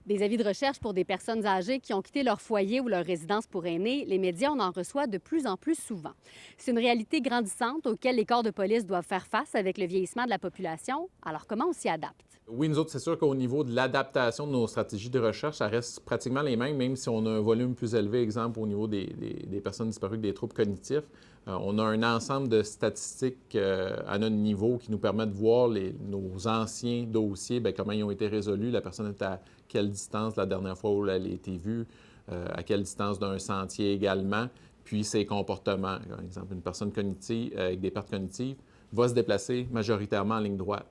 Des avis de recherche pour des personnes âgées qui ont quitté leur foyer ou leur résidence pour aînés, les médias, on en reçoit de plus en plus souvent. C'est une réalité grandissante auquel les corps de police doivent faire face avec le vieillissement de la population. Alors, comment on s'y adapte? Oui, nous autres, c'est sûr qu'au niveau de l'adaptation de nos stratégies de recherche, ça reste pratiquement les mêmes, même si on a un volume plus élevé, exemple, au niveau des personnes disparues avec des troubles cognitifs. On a un ensemble de statistiques à notre niveau qui nous permettent de voir nos anciens dossiers, bien, comment ils ont été résolus, la personne est à quelle distance la dernière fois où elle a été vue, à quelle distance d'un sentier également, puis ses comportements. Par exemple, une personne cognitive avec des pertes cognitives va se déplacer majoritairement en ligne droite.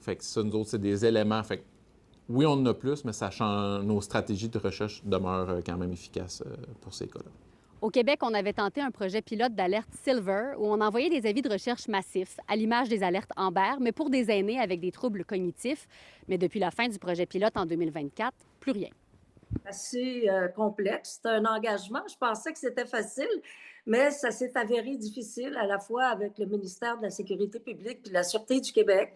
Fait que ça, nous autres, c'est des éléments. Fait que, oui, on en a plus, mais ça change, nos stratégies de recherche demeurent quand même efficaces pour ces cas-là. Au Québec, on avait tenté un projet pilote d'alerte Silver où on envoyait des avis de recherche massifs, à l'image des alertes Amber, mais pour des aînés avec des troubles cognitifs. Mais depuis la fin du projet pilote en 2024, plus rien. Assez complexe. C'est un engagement. Je pensais que c'était facile, mais ça s'est avéré difficile à la fois avec le ministère de la Sécurité publique et de la Sûreté du Québec.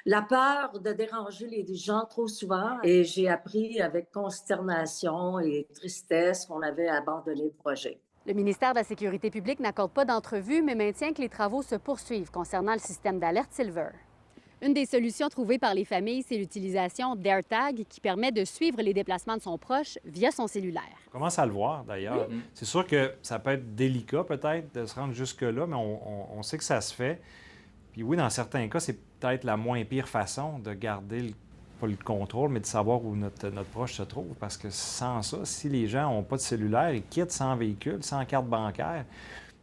La peur de déranger les gens trop souvent. Et j'ai appris avec consternation et tristesse qu'on avait abandonné le projet. Le ministère de la Sécurité publique n'accorde pas d'entrevue, mais maintient que les travaux se poursuivent concernant le système d'alerte Silver. Une des solutions trouvées par les familles, c'est l'utilisation d'AirTag qui permet de suivre les déplacements de son proche via son cellulaire. On commence à le voir, d'ailleurs. C'est sûr que ça peut être délicat, peut-être, de se rendre jusque-là, mais on sait que ça se fait. Puis oui, dans certains cas, c'est peut-être la moins pire façon de garder, pas le contrôle, mais de savoir où notre proche se trouve. Parce que sans ça, si les gens n'ont pas de cellulaire, ils quittent sans véhicule, sans carte bancaire,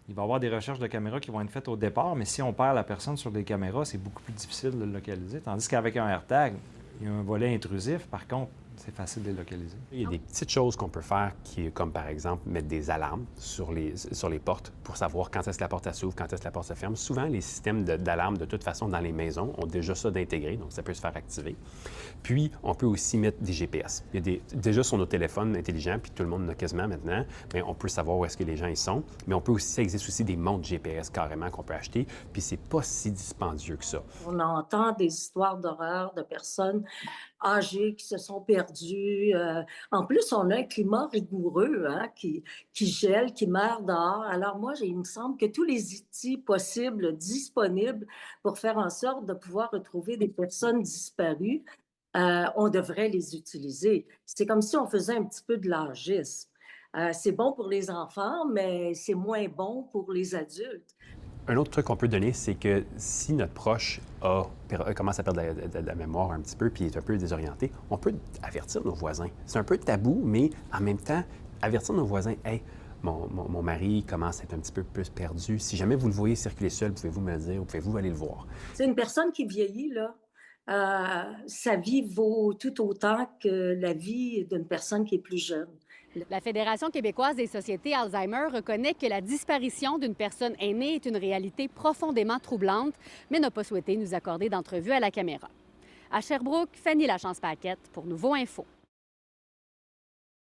il va y avoir des recherches de caméras qui vont être faites au départ, mais si on perd la personne sur des caméras, c'est beaucoup plus difficile de le localiser. Tandis qu'avec un AirTag, il y a un volet intrusif, par contre, c'est facile de les localiser. Il y a des petites choses qu'on peut faire, comme par exemple mettre des alarmes sur les portes pour savoir quand est-ce que la porte s'ouvre, quand est-ce que la porte se ferme. Souvent, les systèmes d'alarme, de toute façon, dans les maisons, ont déjà ça d'intégrer, donc ça peut se faire activer. Puis, on peut aussi mettre des GPS. Il y a déjà sur nos téléphones intelligents, puis tout le monde en a quasiment maintenant, mais on peut savoir où est-ce que les gens y sont. Mais on peut aussi, ça existe aussi des montres GPS carrément qu'on peut acheter, puis c'est pas si dispendieux que ça. On entend des histoires d'horreur de personnes âgées qui se sont perdues. En plus, on a un climat rigoureux qui gèle, qui meurt dehors. Alors moi, il me semble que tous les outils possibles, disponibles pour faire en sorte de pouvoir retrouver des personnes disparues, on devrait les utiliser. C'est comme si on faisait un petit peu de l'agisme. C'est bon pour les enfants, mais c'est moins bon pour les adultes. Un autre truc qu'on peut donner, c'est que si notre proche commence à perdre la mémoire un petit peu puis est un peu désorienté, on peut avertir nos voisins. C'est un peu tabou, mais en même temps, avertir nos voisins, « Hey, mon mari commence à être un petit peu plus perdu. Si jamais vous le voyez circuler seul, pouvez-vous me le dire ou pouvez-vous aller le voir? » C'est une personne qui vieillit, là. Sa vie vaut tout autant que la vie d'une personne qui est plus jeune. La Fédération québécoise des sociétés Alzheimer reconnaît que la disparition d'une personne aînée est une réalité profondément troublante, mais n'a pas souhaité nous accorder d'entrevue à la caméra. À Sherbrooke, Fanny Lachance-Paquette pour Nouveau Info.